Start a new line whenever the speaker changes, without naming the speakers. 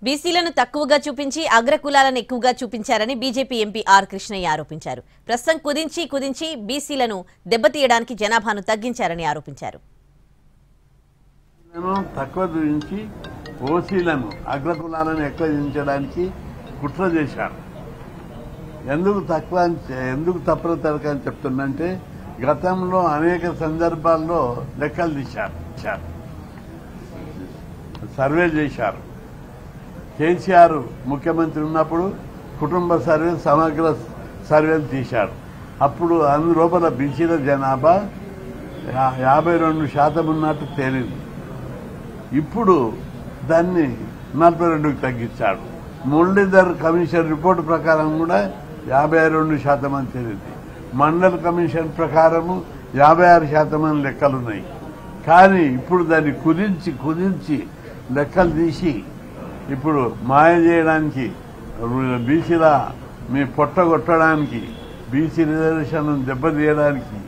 బీసీలను తక్కువగా చూపించి అగ్రకులాలను ఎక్కువగా చూపించారని బీజేపీ ఎంపీ ఆర్ కృష్ణయ్య ఆరోపించారు. ప్రస్తుతం కుదించి బీసీలను దెబ్బతీయడానికి జనాభాను తగ్గించారని ఆరోపించారు.
తక్కువ చూపించి ఓసీలను అగ్రకులాలను ఎక్కువ చూపించడానికి కుట్ర చేశారు. ఎందుకు తప్పులు తరకని చెప్తుందంటే గతంలో అనేక సందర్భాల్లో లెక్కలు తీశారు, సర్వే చేశారు. కేసీఆర్ ముఖ్యమంత్రి ఉన్నప్పుడు కుటుంబ సర్వే, సమగ్ర సర్వేలు తీశారు. అప్పుడు అందులోపల బీసీల జనాభా 52% ఉన్నట్టు తేలింది. ఇప్పుడు దాన్ని 42కు తగ్గించాడు. మురళీధర్ కమిషన్ రిపోర్టు ప్రకారం కూడా 52% అని తేలింది. మండల్ కమిషన్ ప్రకారము 56% అని లెక్కలున్నాయి. కానీ ఇప్పుడు దాన్ని కుదించి లెక్కలు తీసి ఇప్పుడు మాయ చేయడానికి, బీసీల మీ పొట్టగొట్టడానికి, బీసీ రిజర్వేషన్ దెబ్బతీయడానికి